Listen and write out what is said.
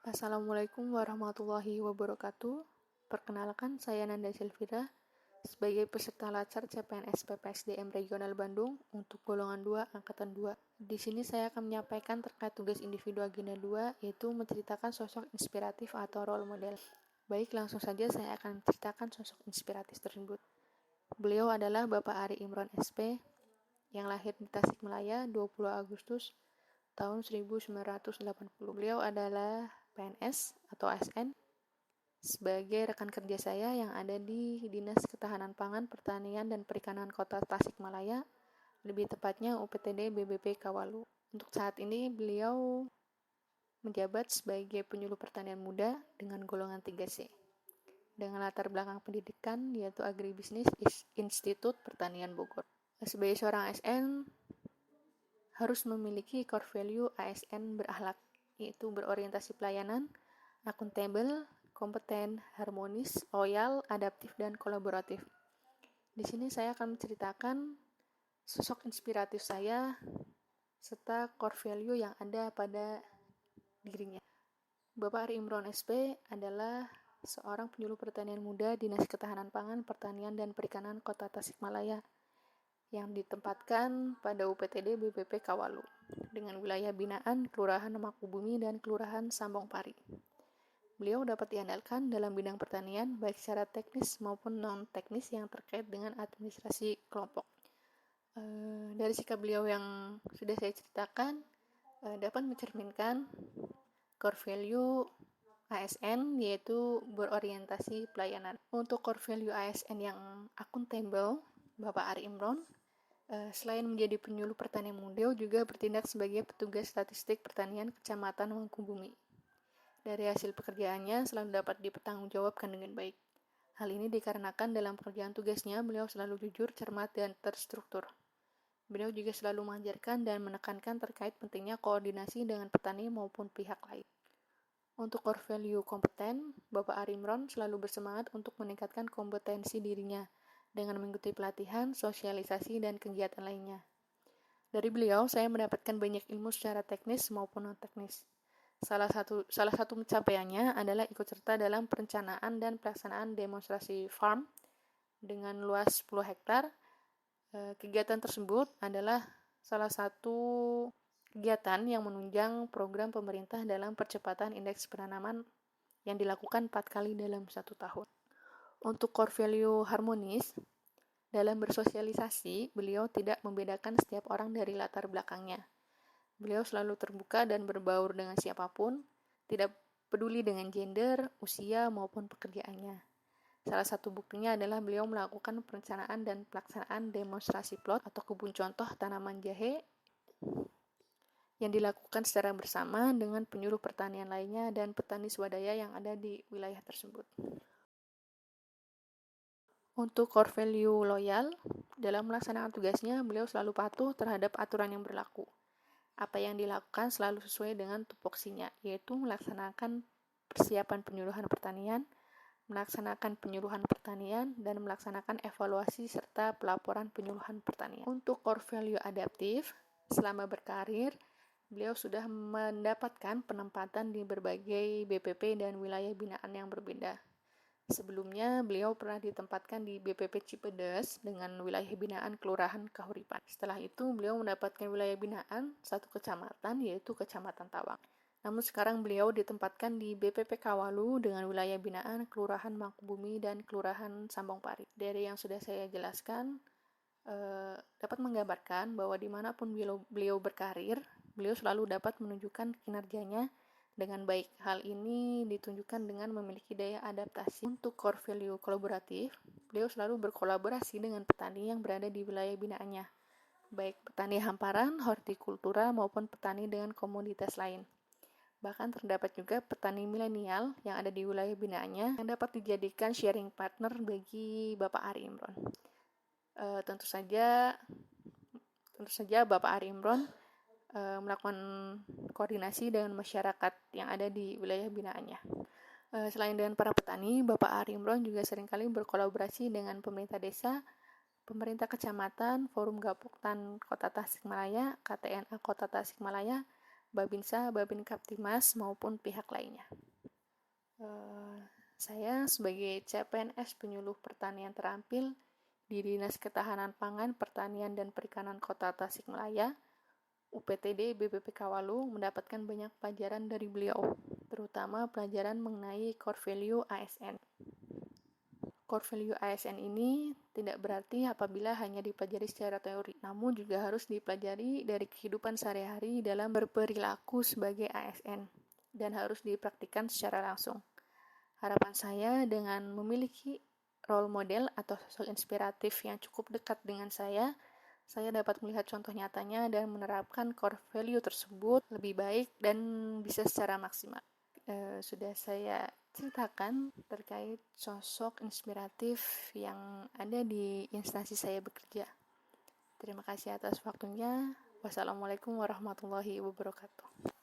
Assalamualaikum warahmatullahi wabarakatuh. Perkenalkan, saya Nanda Silvira sebagai peserta Lacar CPNS PPSDM Regional Bandung untuk golongan 2 angkatan 2. Di sini saya akan menyampaikan terkait tugas individu agenda 2, yaitu menceritakan sosok inspiratif atau role model. Baik, langsung saja saya akan menceritakan sosok inspiratif tersebut. Beliau adalah Bapak Ari Imron SP yang lahir di Tasikmalaya 20 Agustus tahun 1980. Beliau adalah PNS atau ASN sebagai rekan kerja saya yang ada di Dinas Ketahanan Pangan, Pertanian, dan Perikanan Kota Tasikmalaya, lebih tepatnya UPTD BBP Kawalu. Untuk saat ini beliau menjabat sebagai penyuluh pertanian muda dengan golongan 3C. Dengan latar belakang pendidikan yaitu Agribisnis Institut Pertanian Bogor. Sebagai seorang ASN harus memiliki core value ASN berakhlak, yaitu berorientasi pelayanan, akuntabel, kompeten, harmonis, loyal, adaptif, dan kolaboratif. Di sini saya akan menceritakan sosok inspiratif saya serta core value yang ada pada dirinya. Bapak Ari Imron SP adalah seorang penyuluh pertanian muda Dinas Ketahanan Pangan, Pertanian, dan Perikanan Kota Tasikmalaya yang ditempatkan pada UPTD BPP Kawalu dengan wilayah binaan Kelurahan Makubumi dan Kelurahan Sambong Pari. Beliau dapat diandalkan dalam bidang pertanian baik secara teknis maupun non-teknis yang terkait dengan administrasi kelompok. Dari sikap beliau yang sudah saya ceritakan dapat mencerminkan core value ASN yaitu berorientasi pelayanan. Untuk core value ASN yang akuntabel, Bapak Ari Imron selain menjadi penyuluh pertanian muda, juga bertindak sebagai petugas statistik pertanian Kecamatan Mangkubumi. Dari hasil pekerjaannya selalu dapat dipertanggungjawabkan dengan baik. Hal ini dikarenakan dalam pekerjaan tugasnya beliau selalu jujur, cermat, dan terstruktur. Beliau juga selalu mengajarkan dan menekankan terkait pentingnya koordinasi dengan petani maupun pihak lain. Untuk core value kompeten, Bapak Ari Imron selalu bersemangat untuk meningkatkan kompetensi dirinya dengan mengikuti pelatihan, sosialisasi, dan kegiatan lainnya. Dari beliau, saya mendapatkan banyak ilmu secara teknis maupun non-teknis. Salah satu pencapaiannya adalah ikut serta dalam perencanaan dan pelaksanaan demonstrasi farm dengan luas 10 hektar. Kegiatan tersebut adalah salah satu kegiatan yang menunjang program pemerintah dalam percepatan indeks penanaman yang dilakukan 4 kali dalam 1 tahun. Untuk core value harmonis, dalam bersosialisasi, beliau tidak membedakan setiap orang dari latar belakangnya. Beliau selalu terbuka dan berbaur dengan siapapun, tidak peduli dengan gender, usia, maupun pekerjaannya. Salah satu buktinya adalah beliau melakukan perencanaan dan pelaksanaan demonstrasi plot atau kebun contoh tanaman jahe yang dilakukan secara bersama dengan penyuluh pertanian lainnya dan petani swadaya yang ada di wilayah tersebut. Untuk core value loyal, dalam melaksanakan tugasnya, beliau selalu patuh terhadap aturan yang berlaku. Apa yang dilakukan selalu sesuai dengan tupoksinya, yaitu melaksanakan persiapan penyuluhan pertanian, dan melaksanakan evaluasi serta pelaporan penyuluhan pertanian. Untuk core value adaptif, selama berkarir, beliau sudah mendapatkan penempatan di berbagai BPP dan wilayah binaan yang berbeda. Sebelumnya, beliau pernah ditempatkan di BPP Cipedes dengan wilayah binaan Kelurahan Kahuripan. Setelah itu, beliau mendapatkan wilayah binaan satu kecamatan, yaitu Kecamatan Tawang. Namun sekarang beliau ditempatkan di BPP Kawalu dengan wilayah binaan Kelurahan Mangkubumi dan Kelurahan Sambong Pari. Dari yang sudah saya jelaskan, dapat menggambarkan bahwa dimanapun beliau berkarir, beliau selalu dapat menunjukkan kinerjanya dengan baik. Hal ini ditunjukkan dengan memiliki daya adaptasi. Untuk core value kolaboratif, beliau selalu berkolaborasi dengan petani yang berada di wilayah binaannya, baik petani hamparan, hortikultura, maupun petani dengan komoditas lain. Bahkan terdapat juga petani milenial yang ada di wilayah binaannya yang dapat dijadikan sharing partner bagi Bapak Ari Imron. Tentu saja Bapak Ari Imron melakukan koordinasi dengan masyarakat yang ada di wilayah binaannya. Selain dengan para petani, Bapak Ari Imron juga seringkali berkolaborasi dengan pemerintah desa, pemerintah kecamatan, Forum Gapoktan Kota Tasikmalaya, KTNA Kota Tasikmalaya, Babinsa, Babin Kaptimas, maupun pihak lainnya. Saya sebagai CPNS penyuluh pertanian terampil di Dinas Ketahanan Pangan, Pertanian dan Perikanan Kota Tasikmalaya, UPTD BPPK Walu, mendapatkan banyak pelajaran dari beliau, terutama pelajaran mengenai core value ASN. Core value ASN ini tidak berarti apabila hanya dipelajari secara teori, namun juga harus dipelajari dari kehidupan sehari-hari dalam berperilaku sebagai ASN dan harus dipraktikkan secara langsung. Harapan saya dengan memiliki role model atau sosok inspiratif yang cukup dekat dengan saya dapat melihat contoh nyatanya dan menerapkan core value tersebut lebih baik dan bisa secara maksimal. Sudah saya ceritakan terkait sosok inspiratif yang ada di instansi saya bekerja. Terima kasih atas waktunya. Wassalamualaikum warahmatullahi wabarakatuh.